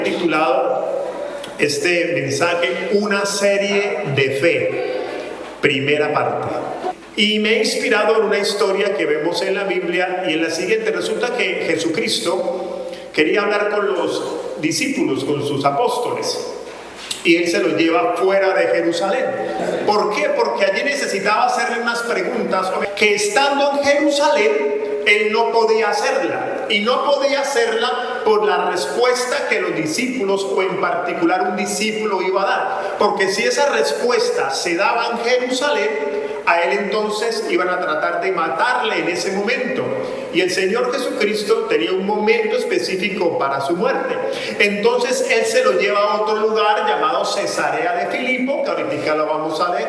Titulado este mensaje Una serie de fe, primera parte, y me he inspirado en una historia que vemos en la Biblia, y en la siguiente. Resulta que Jesucristo quería hablar con los discípulos, con sus apóstoles, y él se los lleva fuera de Jerusalén. ¿Por qué? Porque allí necesitaba hacerle unas preguntas que, estando en Jerusalén, él no podía hacerla, y no podía hacerla por la respuesta que los discípulos, o en particular un discípulo, iba a dar. Porque si esa respuesta se daba en Jerusalén, a él entonces iban a tratar de matarle en ese momento, y el Señor Jesucristo tenía un momento específico para su muerte. Entonces él se lo lleva a otro lugar llamado Cesarea de Filipo, que ahorita lo vamos a ver,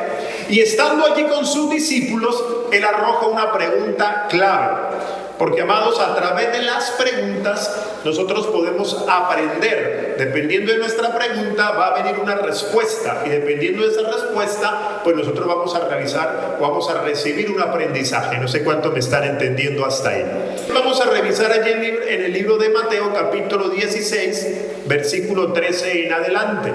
y estando allí con sus discípulos, él arroja una pregunta clave. Porque, amados, a través de las preguntas nosotros podemos aprender. Dependiendo de nuestra pregunta va a venir una respuesta, y dependiendo de esa respuesta, pues nosotros vamos a realizar, vamos a recibir un aprendizaje. No sé cuánto me están entendiendo hasta ahí. Vamos a revisar allí en el libro de Mateo, capítulo 16, versículo 13 en adelante.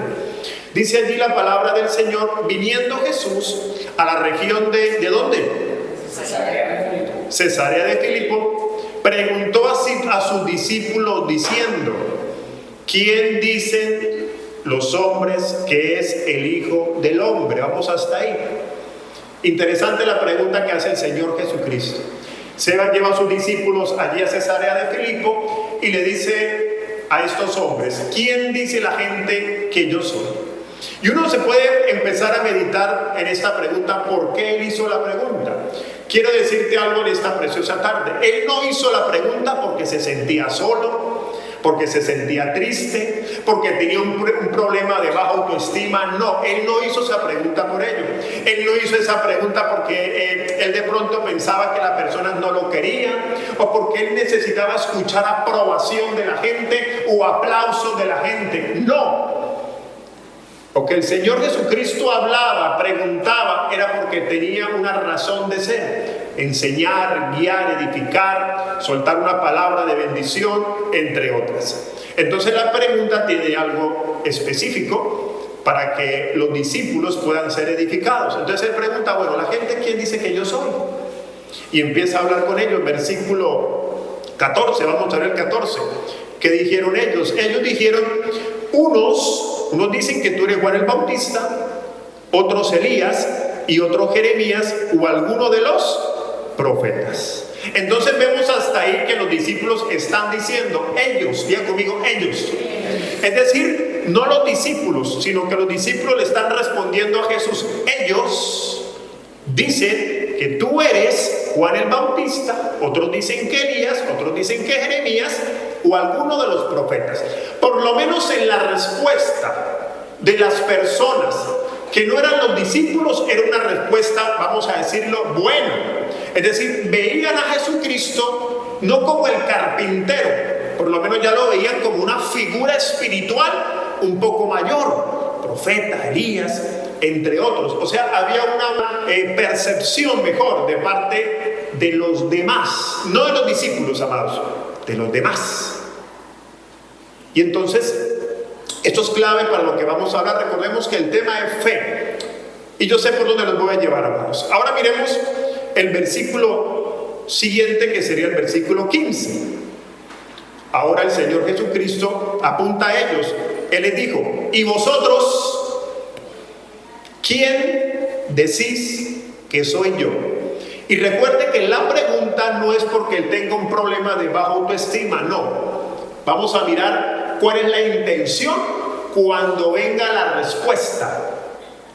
Dice allí la palabra del Señor: viniendo Jesús a la región ¿de dónde? Cesarea de Filipo, preguntó a sus discípulos diciendo: ¿quién dicen los hombres que es el Hijo del Hombre? Vamos hasta ahí. Interesante la pregunta que hace el Señor Jesucristo. Se lleva a sus discípulos allí a Cesarea de Filipo y le dice a estos hombres: ¿quién dice la gente que yo soy? Y uno se puede empezar a meditar en esta pregunta. ¿Por qué él hizo la pregunta? Quiero decirte algo en esta preciosa tarde. Él no hizo la pregunta porque se sentía solo, porque se sentía triste, porque tenía un problema de baja autoestima. No, él no hizo esa pregunta por ello. Él no hizo esa pregunta porque él de pronto pensaba que las personas no lo querían, o porque él necesitaba escuchar aprobación de la gente o aplausos de la gente. No. Porque el Señor Jesucristo hablaba, preguntaba, era porque tenía una razón de ser: enseñar, guiar, edificar, soltar una palabra de bendición, entre otras. Entonces la pregunta tiene algo específico para que los discípulos puedan ser edificados. Entonces él pregunta: bueno, ¿la gente quién dice que yo soy? Y empieza a hablar con ellos. Versículo 14, vamos a ver el 14. ¿Qué dijeron ellos? Ellos dijeron: unos dicen que tú eres Juan el Bautista, otros Elías, y otros Jeremías, o alguno de los profetas. Entonces vemos hasta ahí que los discípulos están diciendo ellos. Digan conmigo, ellos. Es decir, no los discípulos, sino que los discípulos le están respondiendo a Jesús. Ellos dicen que tú eres Juan el Bautista, otros dicen que Elías, otros dicen que Jeremías, o alguno de los profetas. Por lo menos en la respuesta de las personas que no eran los discípulos, era una respuesta, vamos a decirlo, buena. Es decir, veían a Jesucristo no como el carpintero, por lo menos ya lo veían como una figura espiritual un poco mayor, profeta, Elías, entre otros. O sea, había una percepción mejor de parte de los demás, no de los discípulos, amados, de los demás. Y entonces esto es clave para lo que vamos a hablar. Recordemos que el tema es fe, y yo sé por dónde los voy a llevar, amados. Ahora miremos el versículo siguiente, que sería el versículo 15. Ahora el Señor Jesucristo apunta a ellos. Él les dijo: ¿y vosotros quién decís que soy yo? Y recuerde que la pregunta no es porque él tenga un problema de baja autoestima, no. Vamos a mirar cuál es la intención cuando venga la respuesta.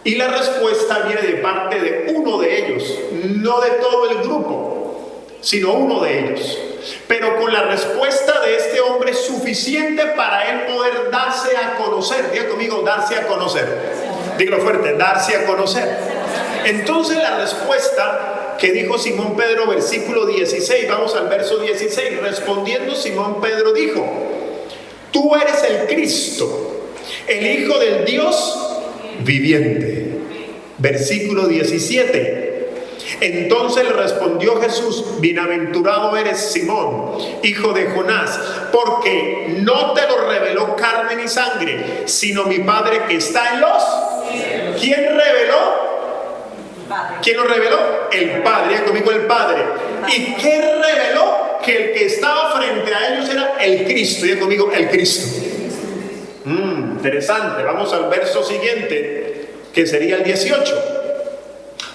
Y la respuesta viene de parte de uno de ellos, no de todo el grupo, sino uno de ellos. Pero con la respuesta de este hombre es suficiente para él poder darse a conocer. Diga conmigo, darse a conocer. Dígalo fuerte, darse a conocer. Entonces la respuesta que dijo Simón Pedro, versículo 16, vamos al verso 16. Respondiendo Simón Pedro dijo: tú eres el Cristo, el Hijo del Dios viviente. Versículo 17. Entonces le respondió Jesús: bienaventurado eres, Simón, hijo de Jonás, porque no te lo reveló carne ni sangre, sino mi Padre que está en los cielos. ¿Quién reveló? ¿Quién lo reveló? El Padre. Diga conmigo: el Padre. ¿Y qué reveló? Que el que estaba frente a ellos era el Cristo. Diga conmigo: el Cristo. Interesante. Vamos al verso siguiente, que sería el 18.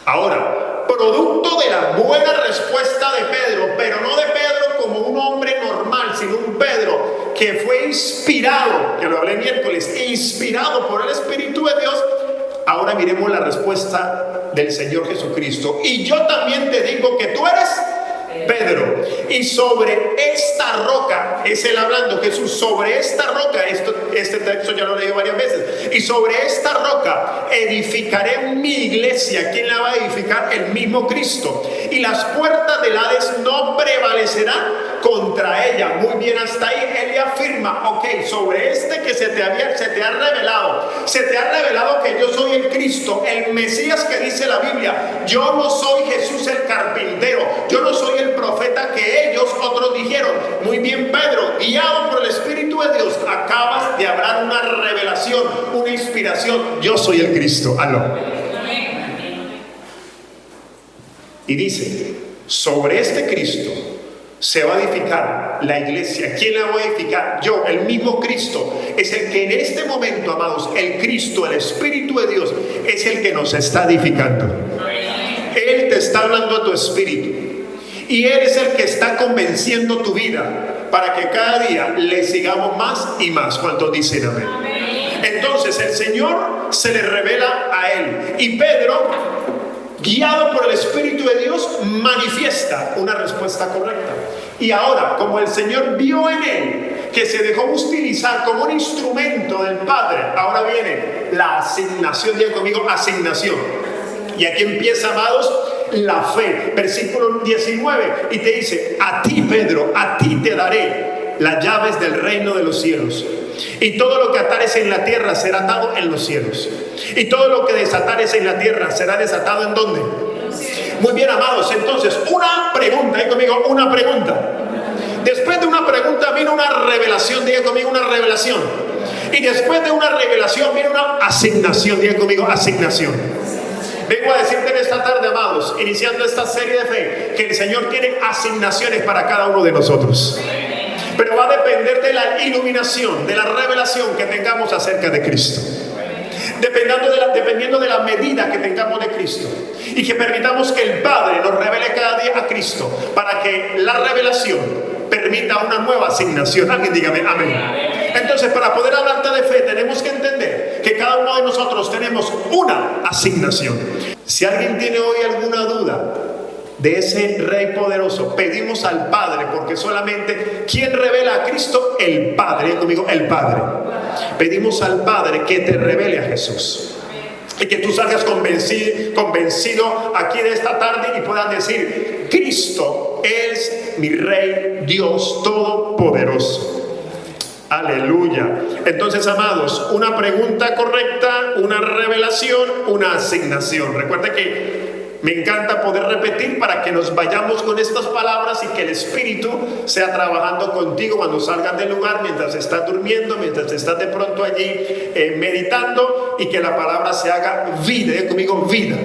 Ahora, producto de la buena respuesta de Pedro, pero no de Pedro como un hombre normal, sino un Pedro que fue inspirado, que lo hablé miércoles, inspirado por el Espíritu de Dios. Ahora miremos la respuesta del Señor Jesucristo. Y yo también te digo que tú eres Pedro, y sobre esta roca, es él hablando, Jesús, sobre esta roca, este texto ya lo leí varias veces, y sobre esta roca edificaré mi iglesia. ¿Quién la va a edificar? El mismo Cristo, y las puertas del Hades no prevalecerán contra ella. Muy bien, hasta ahí él le afirma: ok, sobre este que se te ha revelado que yo soy el Cristo, el Mesías que dice la Biblia. Yo no soy Jesús el carpintero, yo no soy el profeta que otros dijeron. Muy bien, Pedro, guiado por el Espíritu de Dios, acabas de hablar una revelación, una inspiración. Yo soy el Cristo. Aló. Y dice: sobre este Cristo se va a edificar la iglesia. ¿Quién la va a edificar? Yo, el mismo Cristo. Es el que en este momento, amados, el Cristo, el Espíritu de Dios, es el que nos está edificando. Él te está hablando a tu espíritu, y Él es el que está convenciendo tu vida para que cada día le sigamos más y más. ¿Cuántos dicen amén? Entonces el Señor se le revela a él, y Pedro, guiado por el Espíritu de Dios, manifiesta una respuesta correcta. Y ahora, como el Señor vio en él que se dejó utilizar como un instrumento del Padre, ahora viene la asignación. Diga conmigo: asignación. Y aquí empieza, amados, la fe. Versículo 19, y te dice: a ti, Pedro, a ti te daré las llaves del reino de los cielos. Y todo lo que atares en la tierra será atado en los cielos, y todo lo que desatares en la tierra será desatado ¿en dónde? Muy bien, amados. Entonces, una pregunta, diga conmigo, una pregunta. Después de una pregunta vino una revelación. Diga conmigo: una revelación. Y después de una revelación viene una asignación. Diga conmigo: asignación. Vengo a decirte en esta tarde, amados, iniciando esta serie de fe, que el Señor tiene asignaciones para cada uno de nosotros. Pero va a depender de la iluminación, de la revelación que tengamos acerca de Cristo. Dependiendo de la medida que tengamos de Cristo, y que permitamos que el Padre nos revele cada día a Cristo, para que la revelación permita una nueva asignación. Alguien dígame amén. Entonces, para poder hablarte de fe, tenemos que entender que cada uno de nosotros tenemos una asignación. Si alguien tiene hoy alguna duda de ese Rey poderoso, pedimos al Padre, porque solamente ¿quién revela a Cristo? El Padre. Conmigo: el Padre. Pedimos al Padre que te revele a Jesús, y que tú salgas convencido aquí de esta tarde y puedas decir: Cristo es mi Rey, Dios Todopoderoso. Aleluya. Entonces, amados, una pregunta correcta, una revelación, una asignación. Recuerda que me encanta poder repetir para que nos vayamos con estas palabras, y que el Espíritu sea trabajando contigo cuando salgas del lugar, mientras estás durmiendo, mientras estás de pronto allí meditando, y que la palabra se haga vida. Conmigo: vida.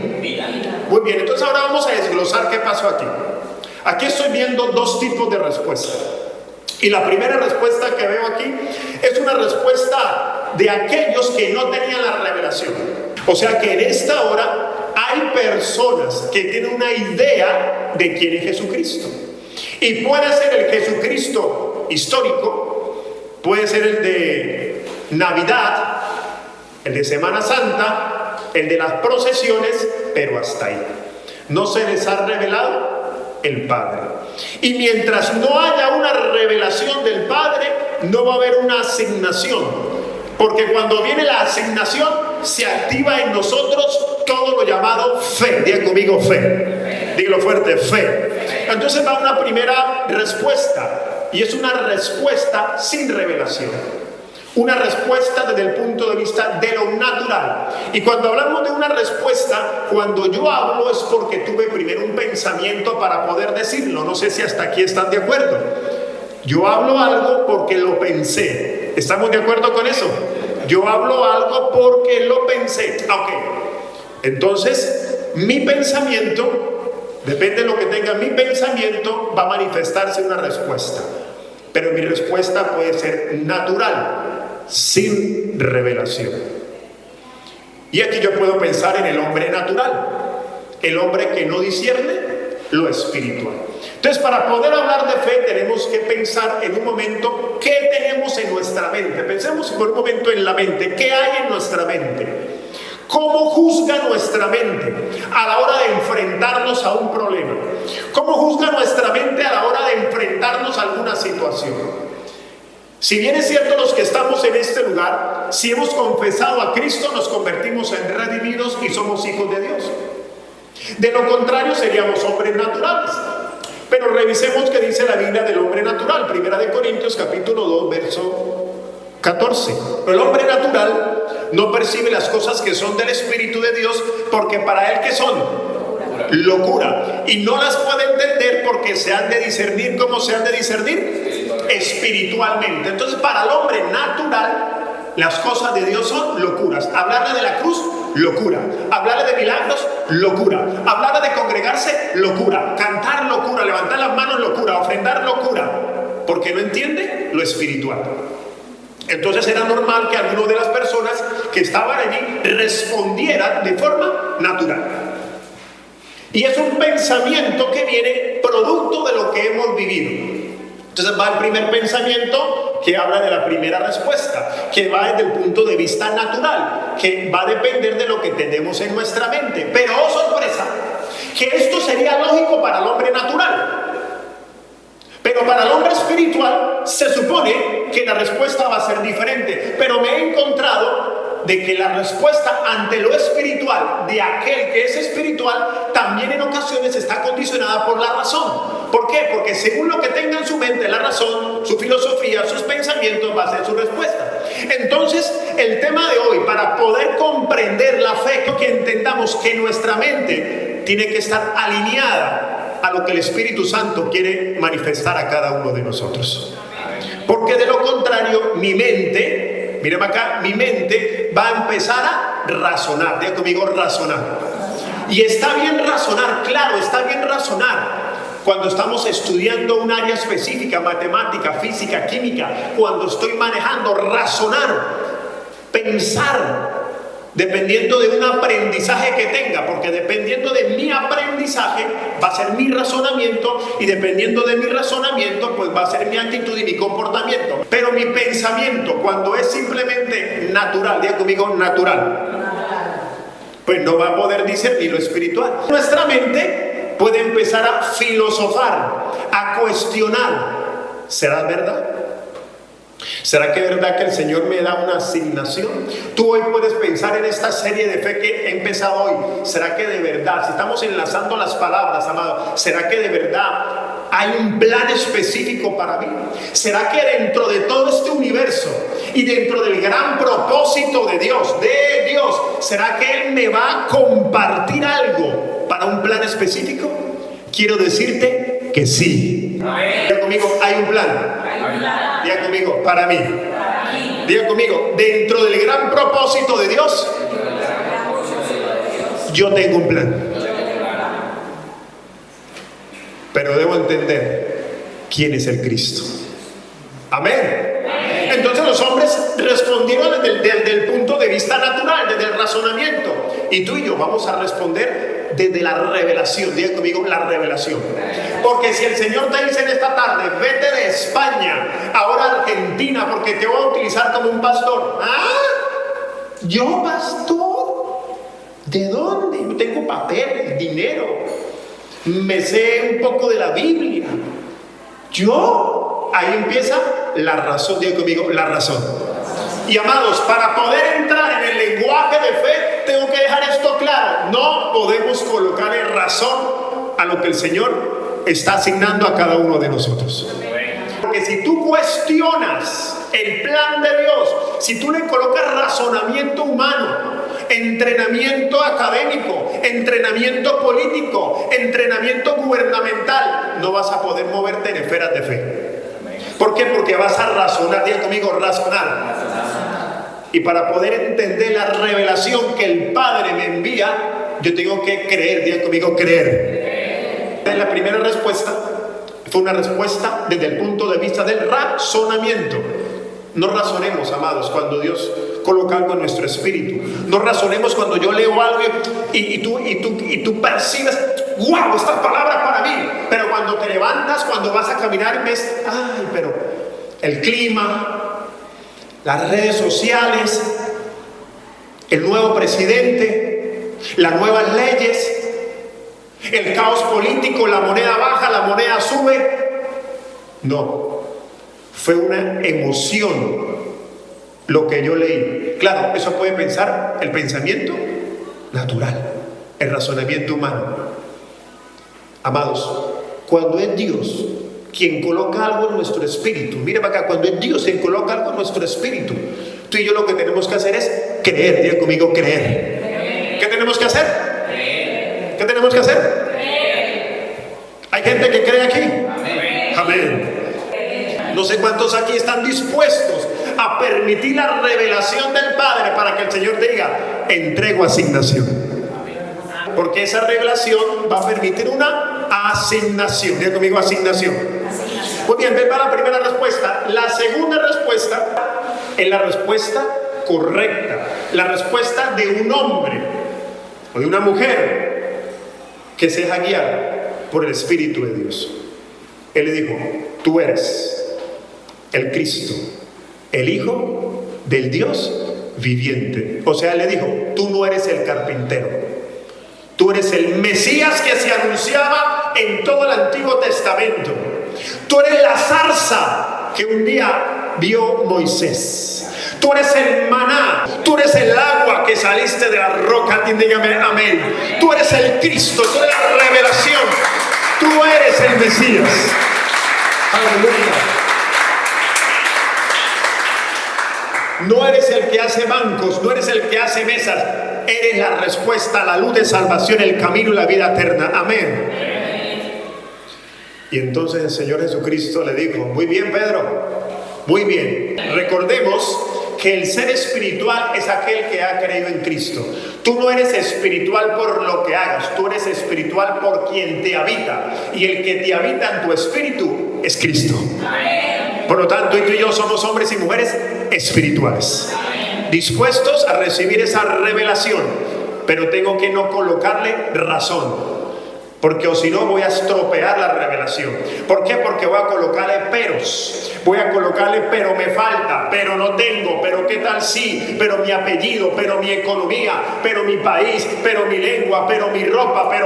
Muy bien, entonces ahora vamos a desglosar qué pasó aquí. Aquí estoy viendo dos tipos de respuesta. Y la primera respuesta que veo aquí es una respuesta de aquellos que no tenían la revelación. O sea que en esta hora hay personas que tienen una idea de quién es Jesucristo. Y puede ser el Jesucristo histórico, puede ser el de Navidad, el de Semana Santa, el de las procesiones, pero hasta ahí. No se les ha revelado el Padre. Y mientras no haya una revelación del Padre, no va a haber una asignación. Porque cuando viene la asignación, se activa en nosotros todo lo llamado fe. Diga conmigo: fe. Dígalo fuerte: fe. Entonces va una primera respuesta, y es una respuesta sin revelación. una respuesta desde el punto de vista de lo natural. Y cuando hablamos de una respuesta, cuando yo hablo es porque tuve primero un pensamiento para poder decirlo. No sé si hasta aquí están de acuerdo. Yo hablo algo porque lo pensé. ¿Estamos de acuerdo con eso? Yo hablo algo porque lo pensé. Ok. Entonces, mi pensamiento, depende de lo que tenga mi pensamiento, va a manifestarse una respuesta. Pero mi respuesta puede ser natural, sin revelación. Y aquí yo puedo pensar en el hombre natural, el hombre que no discierne lo espiritual. Entonces, para poder hablar de fe tenemos que pensar en un momento qué tenemos en nuestra mente. Pensemos por un momento en la mente. ¿Qué hay en nuestra mente? ¿Cómo juzga nuestra mente a la hora de enfrentarnos a un problema? ¿Cómo juzga nuestra mente a la hora de enfrentarnos a alguna situación? Si bien es cierto, los que estamos en este lugar, si hemos confesado a Cristo, nos convertimos en redimidos y somos hijos de Dios. De lo contrario, seríamos hombres naturales. Pero revisemos qué dice la Biblia del hombre natural. Primera de Corintios capítulo 2, verso 14. El hombre natural no percibe las cosas que son del Espíritu de Dios, porque para él, ¿qué son? Locura. Y no las puede entender porque se han de discernir. ¿Cómo se han de discernir? Espiritualmente. Entonces, para el hombre natural, las cosas de Dios son locuras. Hablarle de la cruz, locura. Hablarle de milagros, locura. Hablarle de congregarse, locura. Cantar, locura. Levantar las manos, locura. Ofrendar, locura. Porque no entiende lo espiritual. Entonces era normal que algunas de las personas que estaban allí respondieran de forma natural. Y es un pensamiento que viene producto de lo que hemos vivido. Entonces va el primer pensamiento que habla de la primera respuesta, que va desde el punto de vista natural, que va a depender de lo que tenemos en nuestra mente. Pero, oh sorpresa, que esto sería lógico para el hombre natural. Pero para el hombre espiritual se supone que la respuesta va a ser diferente. Pero me he encontrado de que la respuesta ante lo espiritual de aquel que es espiritual también en ocasiones está condicionada por la razón. ¿Por qué? Porque según lo que tenga en su mente la razón, su filosofía, sus pensamientos, va a ser su respuesta. Entonces, el tema de hoy, para poder comprender la fe, que entendamos que nuestra mente tiene que estar alineada a lo que el Espíritu Santo quiere manifestar a cada uno de nosotros. Porque de lo contrario, mi mente, miren acá, mi mente va a empezar a razonar. Diga conmigo, razonar. Y está bien razonar, claro, está bien razonar. Cuando estamos estudiando un área específica, matemática, física, química, cuando estoy manejando, razonar, pensar, dependiendo de un aprendizaje que tenga, porque dependiendo de mi aprendizaje va a ser mi razonamiento, y dependiendo de mi razonamiento pues va a ser mi actitud y mi comportamiento. Pero mi pensamiento, cuando es simplemente natural, diga conmigo, natural, pues no va a poder discernir lo espiritual. Nuestra mente puede empezar a filosofar, a cuestionar. ¿Será verdad? ¿Será que es verdad que el Señor me da una asignación? Tú hoy puedes pensar en esta serie de fe que he empezado hoy. ¿Será que de verdad, si estamos enlazando las palabras, amado, será que de verdad hay un plan específico para mí? ¿Será que dentro de todo este universo y dentro del gran propósito de Dios, será que Él me va a compartir algo para un plan específico? Quiero decirte que sí. Diga conmigo, hay un plan. Diga conmigo, para mí. Diga conmigo, dentro del gran propósito de Dios, yo tengo un plan. Pero debo entender quién es el Cristo. Amén. Entonces los hombres respondieron desde el punto de vista natural, desde el razonamiento. Y tú y yo vamos a responder desde la revelación. Diga conmigo, la revelación. Porque si el Señor te dice en esta tarde, vete de España ahora a Argentina porque te voy a utilizar como un pastor. ¿Ah? ¿Yo pastor? ¿De dónde? Yo tengo papel, dinero, me sé un poco de la Biblia. ¿Yo? Ahí empieza la razón. Diga conmigo, la razón. Y amados, para poder entrar en el lenguaje de fe, tengo que dejar esto claro. No podemos colocarle razón a lo que el Señor está asignando a cada uno de nosotros. Porque si tú cuestionas el plan de Dios, si tú le colocas razonamiento humano, entrenamiento académico, entrenamiento político, entrenamiento gubernamental, no vas a poder moverte en esferas de fe. ¿Por qué? Porque vas a razonar. Diga conmigo, razonar. Y para poder entender la revelación que el Padre me envía, yo tengo que creer. Diga conmigo, creer. La primera respuesta fue una respuesta desde el punto de vista del razonamiento. No razonemos, amados, cuando Dios coloca algo en nuestro espíritu. No razonemos cuando yo leo algo y tú percibes, wow, esta palabra para mí. Pero cuando te levantas, cuando vas a caminar, ves, ay, pero el clima, las redes sociales, el nuevo presidente, las nuevas leyes, el caos político, la moneda baja, la moneda sube. No, fue una emoción lo que yo leí. Claro, eso puede pensar el pensamiento natural, el razonamiento humano. Amados, cuando es Dios quien coloca algo en nuestro espíritu, mire para acá, cuando es Dios quien coloca algo en nuestro espíritu, tú y yo lo que tenemos que hacer es creer. Diga conmigo, creer. ¿Qué tenemos que hacer? Creer. ¿Qué tenemos que hacer? Creer. ¿Hay gente que cree aquí? Amén. Amén. No sé cuántos aquí están dispuestos a permitir la revelación del Padre para que el Señor te diga, entrego asignación. Porque esa revelación va a permitir una asignación. Diga conmigo, asignación. Muy bien, ven para la primera respuesta. La segunda respuesta es la respuesta correcta, la respuesta de un hombre o de una mujer que se deja guiar por el Espíritu de Dios. Él le dijo, tú eres el Cristo, el Hijo del Dios viviente. O sea, él le dijo, tú no eres el carpintero, tú eres el Mesías que se anunciaba en todo el Antiguo Testamento. Tú eres la zarza que un día vio Moisés. Tú eres el maná, tú eres el agua que saliste de la roca. Dígame amén. Tú eres el Cristo, tú eres la revelación, tú eres el Mesías. Aleluya. No eres el que hace bancos, no eres el que hace mesas. Eres la respuesta, la luz de salvación, el camino y la vida eterna. Amén. Y entonces el Señor Jesucristo le dijo, muy bien, Pedro, muy bien. Recordemos que el ser espiritual es aquel que ha creído en Cristo. Tú no eres espiritual por lo que hagas, tú eres espiritual por quien te habita. Y el que te habita en tu espíritu es Cristo. Por lo tanto, tú y yo somos hombres y mujeres espirituales, dispuestos a recibir esa revelación, pero tengo que no colocarle razón, porque o si no voy a estropear la revelación. ¿Por qué? Porque voy a colocarle peros, voy a colocarle pero me falta, pero no tengo, pero qué tal sí, pero mi apellido, pero mi economía, pero mi país, pero mi lengua, pero mi ropa, pero.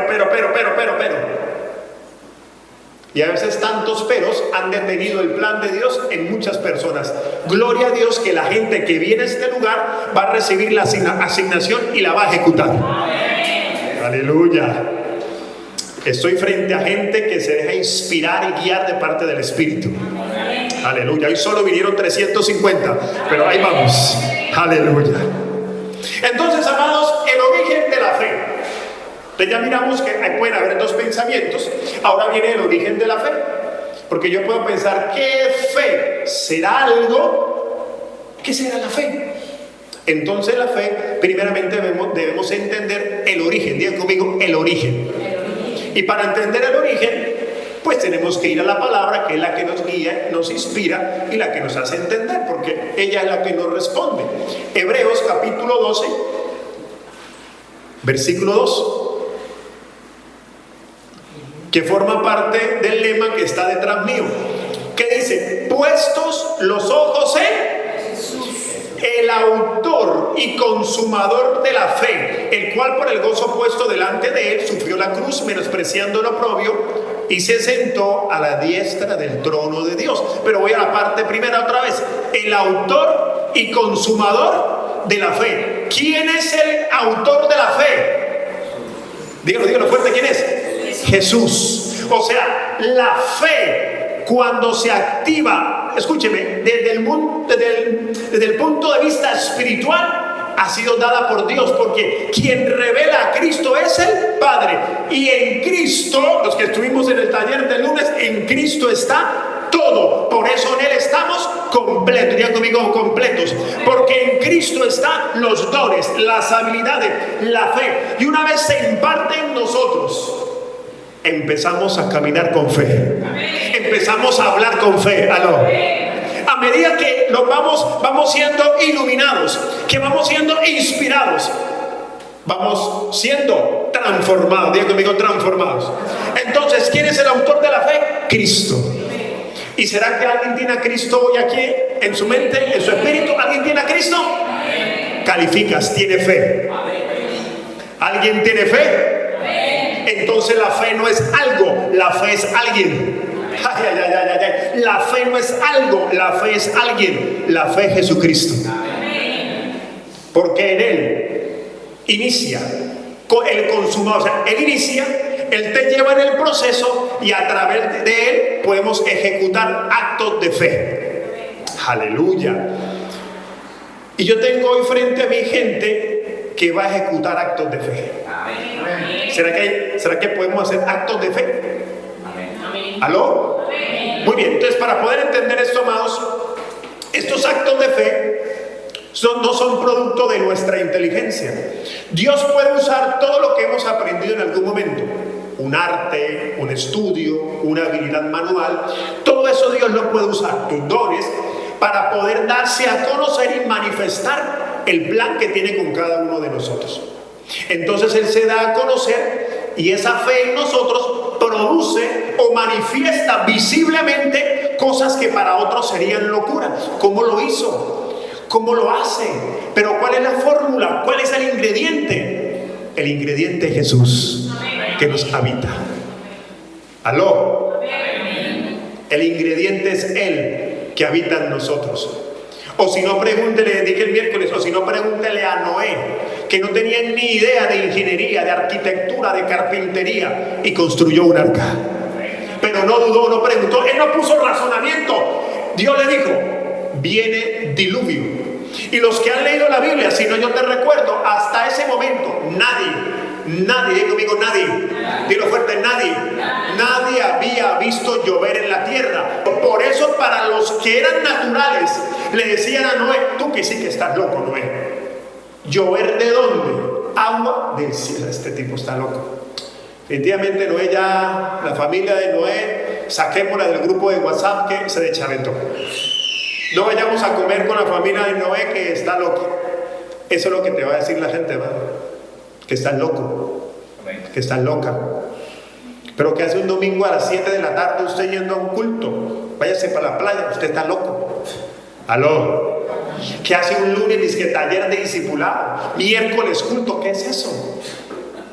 Y a veces tantos peros han detenido el plan de Dios en muchas personas. Gloria a Dios que la gente que viene a este lugar va a recibir la asignación y la va a ejecutar. Aleluya. Estoy frente a gente que se deja inspirar y guiar de parte del Espíritu. Aleluya. Hoy solo vinieron 350, pero ahí vamos. Aleluya. Entonces, amados, el origen de la fe. Entonces ya miramos que pueden haber dos pensamientos. Ahora viene el origen de la fe. Porque yo puedo pensar, ¿qué fe? ¿Será algo? ¿Qué será la fe? Entonces la fe, primeramente debemos entender el origen. Digan conmigo, el origen. Y para entender el origen, pues tenemos que ir a la palabra, que es la que nos guía, nos inspira y la que nos hace entender, porque ella es la que nos responde. Hebreos capítulo 12, versículo 2. Que forma parte del lema que está detrás mío, que dice, puestos los ojos en Jesús, el autor y consumador de la fe, el cual por el gozo puesto delante de él sufrió la cruz, menospreciando el oprobio, y se sentó a la diestra del trono de Dios. Pero voy a la parte primera otra vez, el autor y consumador de la fe. ¿Quién es el autor de la fe? Dígalo fuerte, ¿quién es? Jesús. O sea, la fe cuando se activa, escúcheme, desde el punto de vista espiritual, ha sido dada por Dios, porque quien revela a Cristo es el Padre. Y en Cristo, los que estuvimos en el taller del lunes, en Cristo está todo. Por eso en Él estamos completos. Digan conmigo, completos. Porque en Cristo están los dones, las habilidades, la fe. Y una vez se imparte en nosotros, empezamos a caminar con fe. Empezamos a hablar con fe. Aló. A medida que nos vamos siendo iluminados, que vamos siendo inspirados, vamos siendo transformados. Digan conmigo, transformados. Entonces, ¿quién es el autor de la fe? Cristo. ¿Y será que alguien tiene a Cristo hoy aquí en su mente, en su espíritu? ¿Alguien tiene a Cristo? Calificas, tiene fe. ¿Alguien tiene fe? Entonces la fe no es algo, la fe es alguien. La fe no es algo, la fe es alguien. La fe es Jesucristo. Porque en Él inicia el consumador. O sea, Él inicia, Él te lleva en el proceso y a través de Él podemos ejecutar actos de fe. Aleluya. Y yo tengo hoy frente a mi gente que va a ejecutar actos de fe. ¿Será que podemos hacer actos de fe? ¿Aló? Muy bien, entonces para poder entender esto, amados, estos actos de fe no son producto de nuestra inteligencia. Dios puede usar todo lo que hemos aprendido en algún momento, un arte, un estudio, una habilidad manual, todo eso Dios lo puede usar, tus dones, para poder darse a conocer y manifestar el plan que tiene con cada uno de nosotros. Entonces Él se da a conocer y esa fe en nosotros produce o manifiesta visiblemente cosas que para otros serían locura. ¿Cómo lo hizo? ¿Cómo lo hace? Pero ¿cuál es la fórmula? ¿Cuál es el ingrediente? El ingrediente es Jesús, que nos habita. ¿Aló? El ingrediente es Él, que habita en nosotros. O si no, pregúntele, dije el miércoles, o si no, pregúntele a Noé, que no tenía ni idea de ingeniería, de arquitectura, de carpintería, y construyó un arca. Pero no dudó, no preguntó, él no puso razonamiento. Dios le dijo, viene diluvio. Y los que han leído la Biblia, si no yo te recuerdo, hasta ese momento, nadie, digo conmigo, nadie, dilo fuerte, nadie había visto llover en la tierra. Por eso para los que eran naturales, le decían a Noé, tú que sí que estás loco, Noé. ¿Llover de dónde? Agua del cielo. Este tipo está loco. Definitivamente Noé ya, la familia de Noé, saquémosla del grupo de WhatsApp que se deschaventó. No vayamos a comer con la familia de Noé que está loco. Eso es lo que te va a decir la gente, ¿verdad? Que estás loco, que estás loca. Pero que hace un domingo a las 7 de la tarde usted yendo a un culto, váyase para la playa, usted está loco. Aló. Que hace un lunes dice que taller de discipulado, miércoles culto, ¿qué es eso?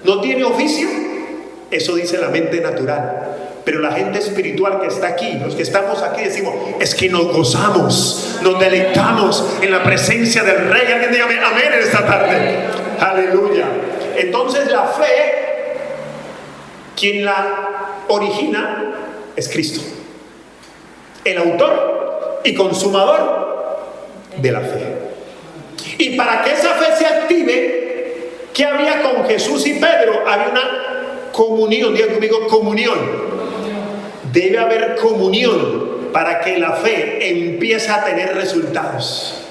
¿No tiene oficio? Eso dice la mente natural. Pero la gente espiritual que está aquí, los que estamos aquí, decimos, es que nos gozamos, nos deleitamos en la presencia del Rey. Alguien diga amén en esta tarde. Aleluya. Entonces la fe, quien la origina es Cristo, el autor y consumador de la fe. Y para que esa fe se active, ¿qué había con Jesús y Pedro? Había una comunión. Diga conmigo, comunión. Debe haber comunión para que la fe empiece a tener resultados.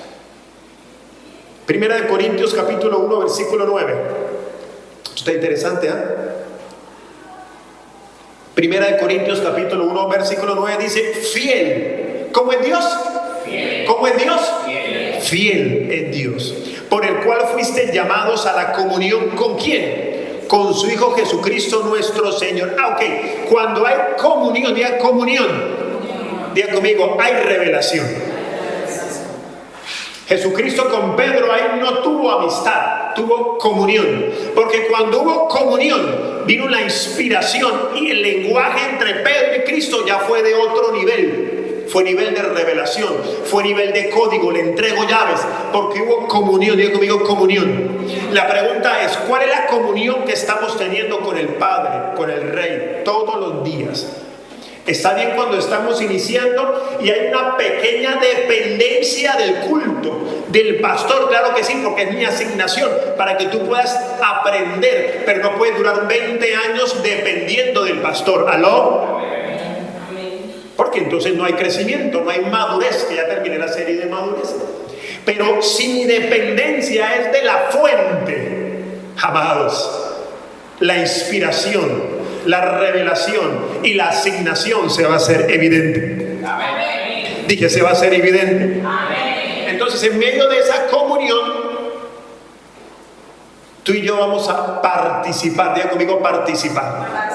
Primera de Corintios capítulo 1 versículo 9. Está interesante, ¿eh? Primera de Corintios capítulo 1 versículo 9 dice, fiel. ¿Cómo es Dios? Fiel. ¿Cómo es Dios? Fiel. Fiel es Dios, por el cual fuiste llamados a la comunión. ¿Con quién? Con su Hijo Jesucristo nuestro Señor. Ok, cuando hay comunión, diga comunión. Diga conmigo, hay revelación. Jesucristo con Pedro ahí no tuvo amistad, tuvo comunión. Porque cuando hubo comunión, vino la inspiración y el lenguaje entre Pedro y Cristo ya fue de otro nivel. Fue nivel de revelación, fue nivel de código, le entrego llaves, porque hubo comunión. Diga conmigo, comunión. La pregunta es, ¿cuál es la comunión que estamos teniendo con el Padre, con el Rey, todos los días? Está bien cuando estamos iniciando y hay una pequeña dependencia del culto, del pastor, claro que sí, porque es mi asignación, para que tú puedas aprender, pero no puedes durar 20 años dependiendo del pastor. ¿Aló? Porque entonces no hay crecimiento, no hay madurez, que ya terminé la serie de madurez. Pero si mi dependencia es de la fuente, amados, la inspiración, la revelación y la asignación se va a hacer evidente. Amén. Dije, se va a hacer evidente. Amén. Entonces, en medio de esa comunión, tú y yo vamos a participar. Diga conmigo, participar.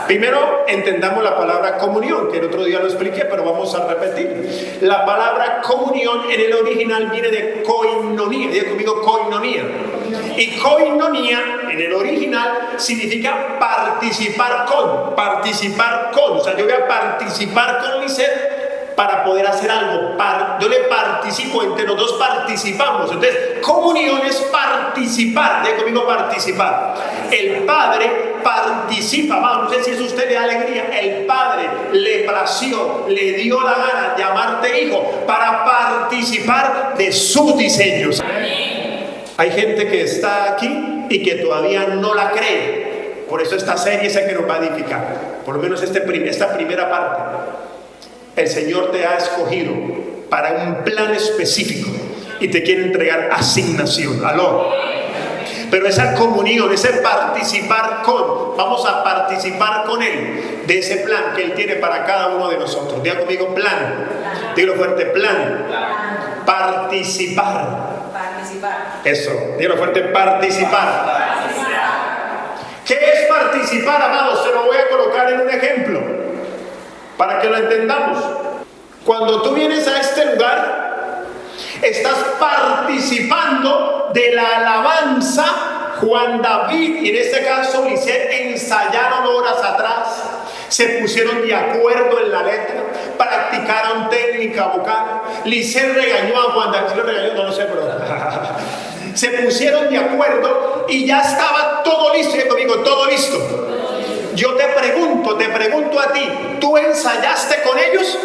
Primero entendamos la palabra comunión, que el otro día lo expliqué, pero vamos a repetir. La palabra comunión en el original viene de koinonía. Diga conmigo, koinonía. Y koinonía en el original significa participar con. O sea, yo voy a participar con Lisette para poder hacer algo. Yo le participo, entre los dos participamos. Entonces, comunión es participar. Diga conmigo, participar. El Padre participa. Vamos, no sé si eso a usted le da alegría. El Padre le plació, le dio la gana llamarte hijo para participar de sus diseños. Hay gente que está aquí y que todavía no la cree. Por eso esta serie es la que nos va a edificar. Por lo menos esta primera parte. El Señor te ha escogido para un plan específico y te quiere entregar asignación. ¿Aló? Pero esa comunión, ese participar con, vamos a participar con Él de ese plan que Él tiene para cada uno de nosotros. Diga conmigo, plan. Dígalo fuerte, plan. Participar. Eso, dígalo fuerte, participar. ¿Qué es participar, amados? Se lo voy a colocar en un ejemplo para que lo entendamos. Cuando tú vienes a este lugar, estás participando de la alabanza. Juan David y en este caso Lisette ensayaron horas atrás, se pusieron de acuerdo en la letra, practicaron técnica vocal. Lisette regañó a Juan David, ¿sí lo regañó? No lo sé, pero se pusieron de acuerdo y ya estaba todo listo. Y conmigo, todo listo. Yo te pregunto a ti, ¿tú ensayaste con ellos?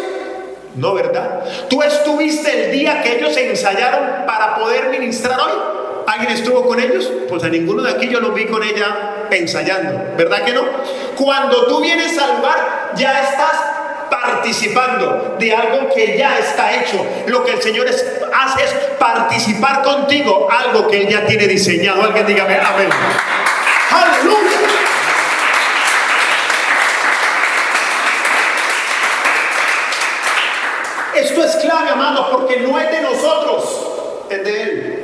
No, ¿verdad? ¿Tú estuviste el día que ellos ensayaron para poder ministrar hoy? ¿Alguien estuvo con ellos? Pues a ninguno de aquí yo lo vi con ella ensayando, ¿verdad que no? Cuando tú vienes al lugar, ya estás participando de algo que ya está hecho. Lo que el Señor hace es participar contigo, algo que Él ya tiene diseñado. Alguien dígame amén. ¡Aleluya! Esto es clave, amados, porque no es de nosotros, es de Él.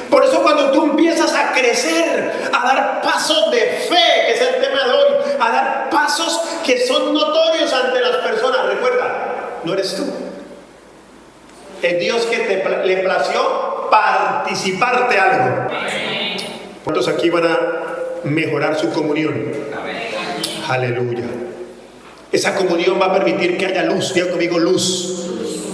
Por eso cuando tú empiezas a crecer, a dar pasos de fe, que es el tema de hoy, a dar pasos que son notorios ante las personas, recuerda, no eres tú. Es Dios que le plació participarte algo. ¿Cuántos aquí van a mejorar su comunión? Aleluya. Esa comunión va a permitir que haya luz. Diga conmigo, luz.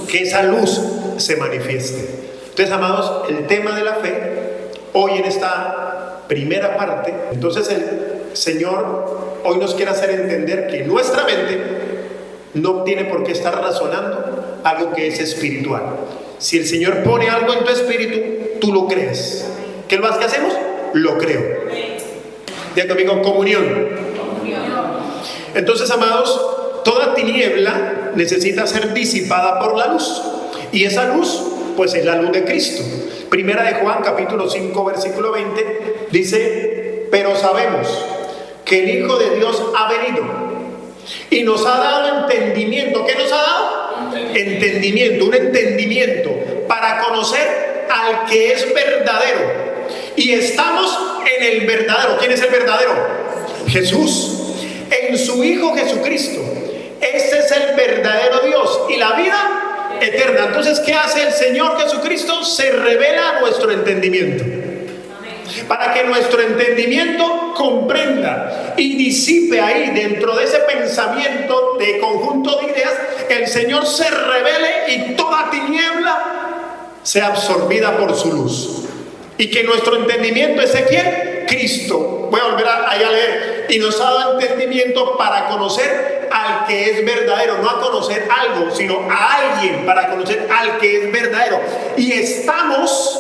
Que esa luz se manifieste. Entonces, amados, el tema de la fe, hoy en esta primera parte, entonces el Señor hoy nos quiere hacer entender que nuestra mente no tiene por qué estar razonando algo que es espiritual. Si el Señor pone algo en tu espíritu, tú lo crees. ¿Qué es lo que hacemos? Lo creo. Diga conmigo, comunión. Entonces, amados, toda tiniebla necesita ser disipada por la luz. Y esa luz, pues es la luz de Cristo. Primera de Juan, capítulo 5, versículo 20, dice: pero sabemos que el Hijo de Dios ha venido y nos ha dado entendimiento. ¿Qué nos ha dado? Entendimiento, un entendimiento para conocer al que es verdadero. Y estamos en el verdadero. ¿Quién es el verdadero? Jesús. En su Hijo Jesucristo. Este es el verdadero Dios y la vida eterna. Entonces, ¿qué hace el Señor Jesucristo? Se revela a nuestro entendimiento. Para que nuestro entendimiento comprenda y disipe ahí, dentro de ese pensamiento de conjunto de ideas, el Señor se revele y toda tiniebla sea absorbida por su luz. Y que nuestro entendimiento es ¿quién? Cristo. Voy a volver a leer. Y nos ha dado entendimiento para conocer al que es verdadero, no a conocer algo, sino a alguien para conocer al que es verdadero. Y estamos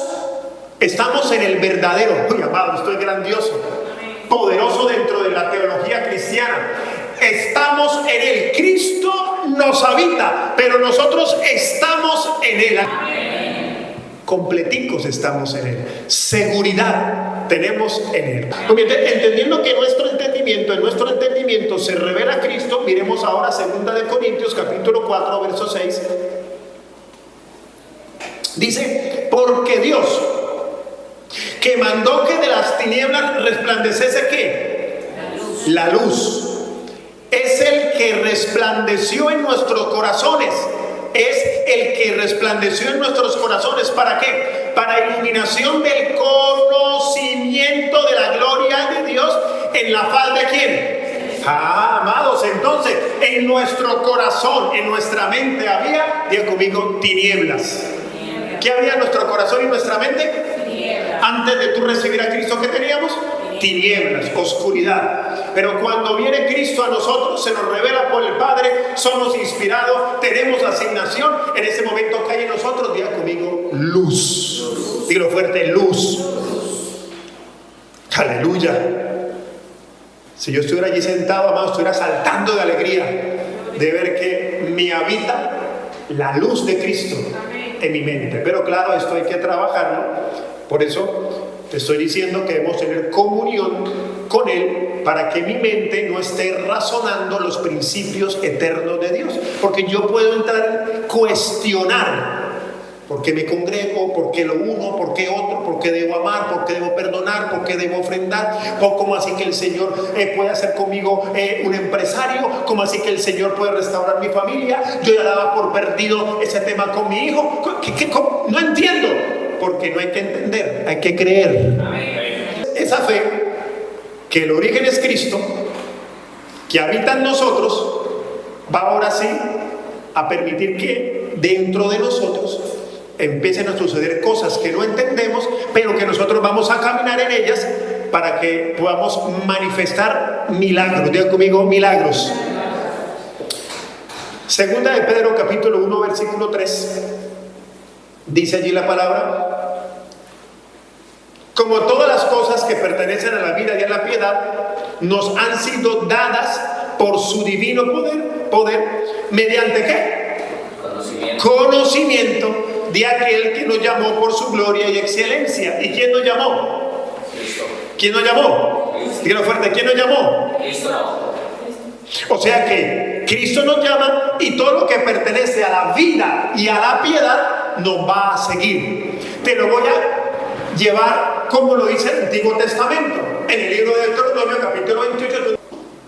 en el verdadero. Uy, amado, esto es grandioso, poderoso dentro de la teología cristiana. Estamos en él. Cristo nos habita, pero nosotros estamos en él. Completicos estamos en él. Seguridad tenemos en él. Entendiendo que en nuestro entendimiento se revela Cristo, miremos ahora 2 de Corintios capítulo 4 verso 6. Dice: porque Dios, que mandó que de las tinieblas resplandeciese ¿qué? La luz. Es el que resplandeció en nuestros corazones. Es el que resplandeció en nuestros corazones. ¿Para qué? Para iluminación del conocimiento de la gloria de Dios en la faz de ¿quién? Amados, entonces en nuestro corazón, en nuestra mente había, diga conmigo, tinieblas. ¿Qué había en nuestro corazón y nuestra mente? Tinieblas. Antes de tú recibir a Cristo, ¿qué teníamos? Tinieblas, oscuridad. Pero cuando viene Cristo a nosotros, se nos revela por el Padre, somos inspirados, tenemos asignación. En ese momento cae en nosotros, diga conmigo, luz. Dilo fuerte, luz. Aleluya. Si yo estuviera allí sentado, amado, estuviera saltando de alegría de ver que me habita la luz de Cristo en mi mente. Pero claro, esto hay que trabajarlo. Por eso te estoy diciendo que debemos tener comunión con Él para que mi mente no esté razonando los principios eternos de Dios. Porque yo puedo entrar a cuestionar por qué me congrego, por qué lo uno, por qué otro, por qué debo amar, por qué debo perdonar, por qué debo ofrendar, cómo así que el Señor puede hacer conmigo un empresario, cómo así que el Señor puede restaurar mi familia. Yo ya daba por perdido ese tema con mi hijo. No entiendo. Porque no hay que entender, hay que creer. Esa fe, que el origen es Cristo, que habita en nosotros, va ahora sí a permitir que dentro de nosotros empiecen a suceder cosas que no entendemos, pero que nosotros vamos a caminar en ellas para que podamos manifestar milagros. Digan conmigo, milagros. Segunda de Pedro capítulo 1 versículo 3. Dice allí la palabra: como todas las cosas que pertenecen a la vida y a la piedad nos han sido dadas por su divino poder, ¿mediante qué? Conocimiento de aquel que nos llamó por su gloria y excelencia. ¿Y quién nos llamó? Cristo. ¿Quién nos llamó? Dígalo fuerte, ¿quién nos llamó? Cristo. O sea que Cristo nos llama, y todo lo que pertenece a la vida y a la piedad nos va a seguir. Te lo voy a llevar como lo dice el Antiguo Testamento, en el libro de Deuteronomio capítulo 28.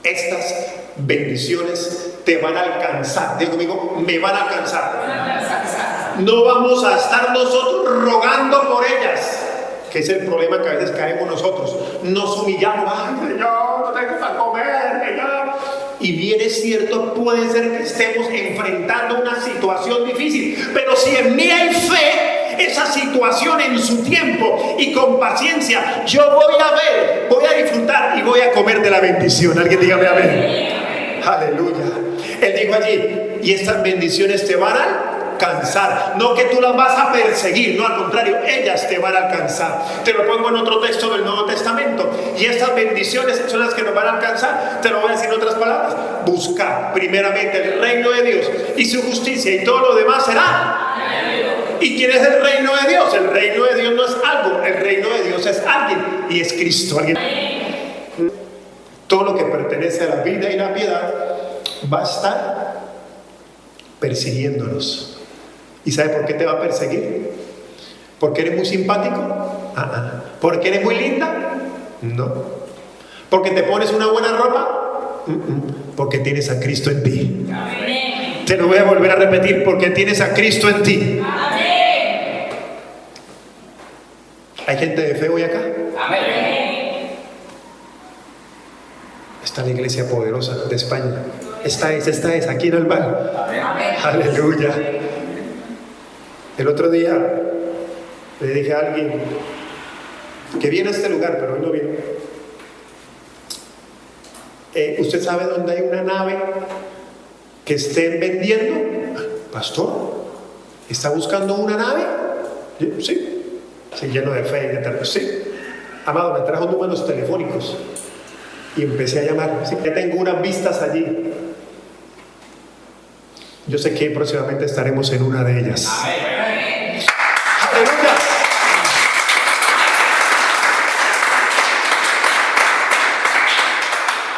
Estas bendiciones te van a alcanzar. Digo conmigo, me van a alcanzar. No vamos a estar nosotros rogando por ellas, que es el problema que a veces caemos nosotros. Nos humillamos: ay Señor, no tengo para comer, Señor. Y bien es cierto, puede ser que estemos enfrentando una situación difícil, pero si en mí hay fe, esa situación en su tiempo y con paciencia, yo voy a ver, voy a disfrutar y voy a comer de la bendición. Alguien dígame amén. Aleluya. Él dijo allí: y estas bendiciones te van a alcanzar. No que tú las vas a perseguir, no, al contrario, ellas te van a alcanzar. Te lo pongo en otro texto del Nuevo Testamento: y estas bendiciones son las que nos van a alcanzar. Te lo voy a decir en otras palabras: busca primeramente el reino de Dios y su justicia, y todo lo demás será. ¿Y quién es el reino de Dios? El reino de Dios no es algo, el reino de Dios es alguien, y es Cristo. ¿Alguien? Todo lo que pertenece a la vida y la piedad va a estar persiguiéndonos. ¿Y sabe por qué te va a perseguir? ¿Porque eres muy simpático? ¿Porque eres muy linda? No. ¿Porque te pones una buena ropa? Porque tienes a Cristo en ti. Amén. Te lo voy a volver a repetir: porque tienes a Cristo en ti. Amén. ¿Hay gente de fe hoy acá? Amén. Está la iglesia poderosa de España. Esta es, aquí en Albán. Amén. Aleluya. El otro día le dije a alguien que viene a este lugar, pero hoy no viene: ¿usted sabe dónde hay una nave que estén vendiendo. Pastor, ¿está buscando una nave? Sí, sí, lleno de fe y de eterno. Sí, amado, me trajo números telefónicos y empecé a llamar. Sí, ya tengo unas vistas allí. Yo sé que próximamente estaremos en una de ellas. ¡Aleluya!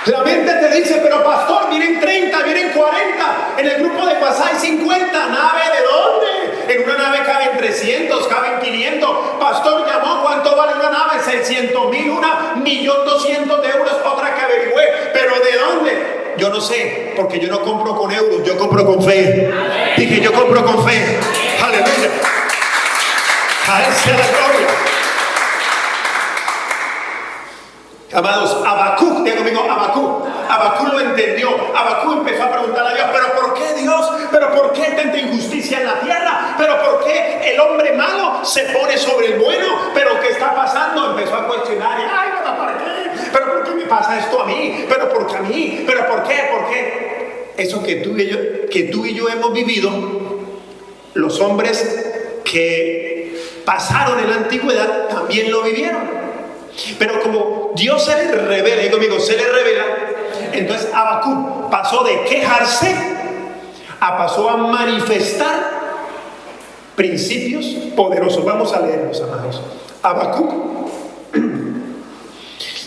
La mente te dice, pero pastor, vienen 30, vienen 40, en el grupo de WhatsApp hay 50, ¿nave de dónde? En una nave caben 300, caben 500, pastor llamó, ¿cuánto vale una nave? 600,000, una 1.200.000 euros, otra que averigüé, pero ¿de dónde? Yo no sé, porque yo no compro con euros, yo compro con fe. Dije, yo compro con fe. Aleluya. A él sea la gloria. Amados, Habacuc, diga conmigo, Habacuc lo entendió. Habacuc empezó a preguntar a Dios, ¿pero por qué Dios? ¿Pero por qué tanta injusticia en la tierra? ¿Pero por qué el hombre malo se pone sobre el bueno? ¿Pero qué está pasando? Empezó a cuestionar, ay, ¿pero por qué? ¿Pero por qué me pasa esto a mí? ¿Pero por qué a mí? ¿Pero por qué? ¿Por qué? Eso que tú y yo hemos vivido, los hombres que pasaron en la antigüedad también lo vivieron. Pero como Dios se le revela, digo amigo, se le revela, entonces Habacuc pasó de quejarse pasó a manifestar principios poderosos. Vamos a leerlos, amados.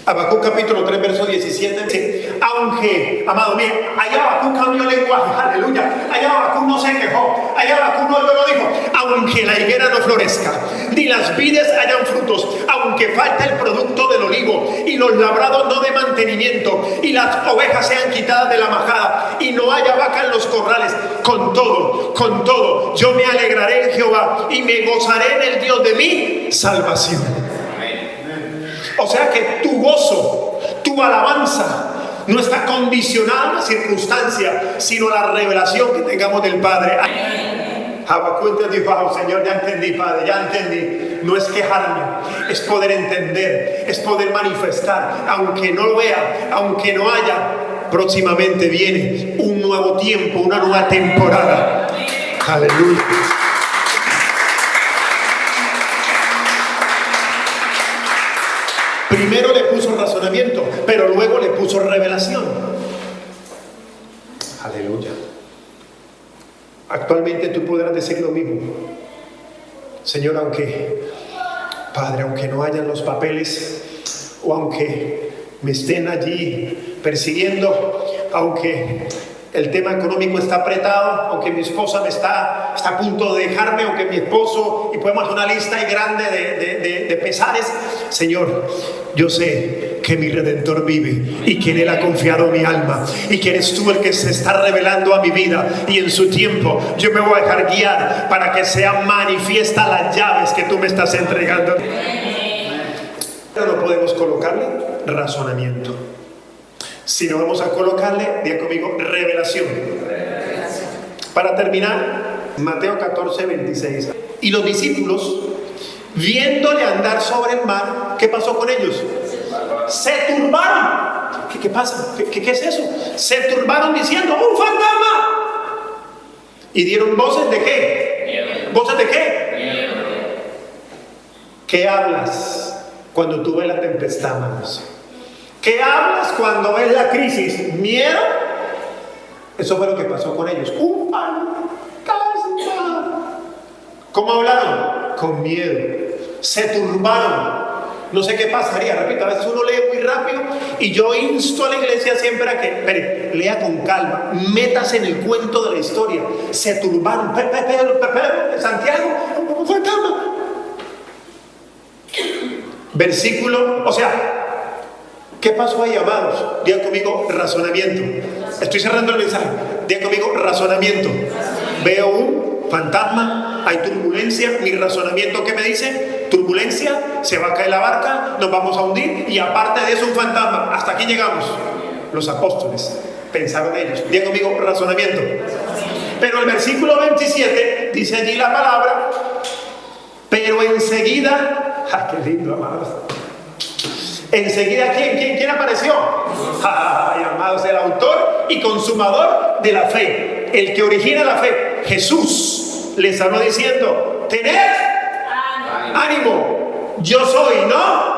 Habacuc capítulo 3 verso 17 dice, aunque, amado mío, allá Habacuc cambió lenguaje, aleluya, allá Habacuc no se quejó, allá Habacuc no lo dijo, aunque la higuera no florezca, ni las vides hayan frutos, aunque falte el producto del olivo, y los labrados no de mantenimiento, y las ovejas sean quitadas de la majada, y no haya vaca en los corrales, con todo, yo me alegraré en Jehová, y me gozaré en el Dios de mi salvación. O sea que tu gozo, tu alabanza no está condicionada a la circunstancia, sino a la revelación que tengamos del Padre. Habacuc dijo, Señor, ya entendí, Padre, ya entendí. No es quejarme, es poder entender, es poder manifestar, aunque no lo vea, aunque no haya. Próximamente viene un nuevo tiempo, una nueva temporada. Aleluya. Primero le puso razonamiento, pero luego le puso revelación. Aleluya. Actualmente tú podrás decir lo mismo. Señor, Padre, aunque no hayan los papeles, o aunque me estén allí persiguiendo, aunque el tema económico está apretado, aunque mi esposa está a punto de dejarme, aunque mi esposo, y podemos hacer una lista ahí grande de pesares. Señor, yo sé que mi Redentor vive y que en Él ha confiado mi alma, y que eres tú el que se está revelando a mi vida, y en su tiempo yo me voy a dejar guiar para que sean manifiestas las llaves que tú me estás entregando. Pero no podemos colocarle razonamiento, sino vamos a colocarle, diga conmigo, revelación. Para terminar, Mateo 14, 26. Y los discípulos, viéndole andar sobre el mar, ¿qué pasó con ellos? Se turbaron. ¿Qué pasa? ¿Qué es eso? Se turbaron diciendo, ¡un fantasma! Y dieron voces de ¿qué? ¿Voces de qué? ¿Qué hablas cuando tú ves la tempestad, manos? ¿Qué hablas cuando ves la crisis? ¿Miedo? Eso fue lo que pasó con ellos. Un fantasma. ¿Cómo hablaron? Con miedo. Se turbaron. No sé qué pasaría, repito, a veces uno lee muy rápido, y yo insto a la iglesia siempre a que lea con calma, métase en el cuento de la historia. Se turbaron. Santiago, un fantasma. Versículo, o sea, ¿qué pasó ahí, amados? Diga conmigo, razonamiento. Estoy cerrando el mensaje. Diga conmigo, razonamiento. Veo un fantasma, hay turbulencia. Mi razonamiento, ¿qué me dice? Turbulencia, se va a caer la barca, nos vamos a hundir, y aparte de eso un fantasma. Hasta aquí llegamos. Los apóstoles pensaron ellos. Diga conmigo, razonamiento. Pero el versículo 27 dice allí la palabra, pero enseguida, qué lindo, amados. Enseguida, ¿quién apareció? Ay, amados, el autor y consumador de la fe. el que origina la fe, Jesús, les habló diciendo: tened ánimo, yo soy, ¿no?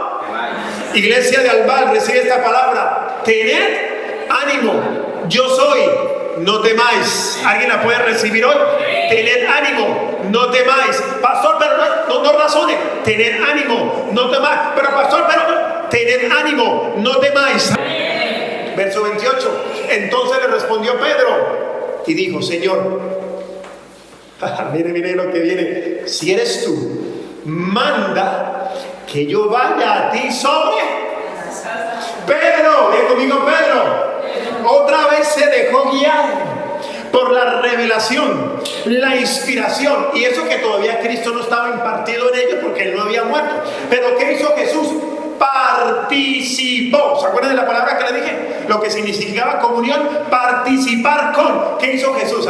Iglesia de Albal, recibe esta palabra: tened ánimo, yo soy, no temáis. ¿Alguien la puede recibir hoy? Tened ánimo, no temáis. Pastor, pero no razone. Tened ánimo, no temáis. Pero pastor, pero no. Tened ánimo, no temáis. Verso 28. Entonces le respondió Pedro y dijo: Señor, mire lo que viene. Si eres tú, manda que yo vaya a ti sobre. Pedro, ven conmigo, Pedro. Otra vez se dejó guiar por la revelación, la inspiración, y eso que todavía Cristo no estaba impartido en ellos porque él no había muerto. Pero ¿qué hizo Jesús? Participó. ¿Se acuerdan de la palabra que le dije? Lo que significaba comunión, participar con. ¿Qué hizo Jesús?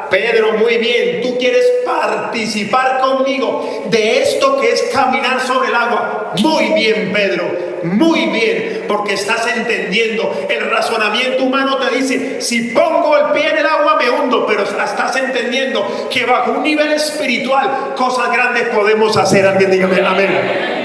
Pedro, muy bien, tú quieres participar conmigo de esto que es caminar sobre el agua. Muy bien, Pedro, muy bien, porque estás entendiendo. El razonamiento humano te dice: si pongo el pie en el agua me hundo, pero estás entendiendo que bajo un nivel espiritual cosas grandes podemos hacer. Alguien dígame amén.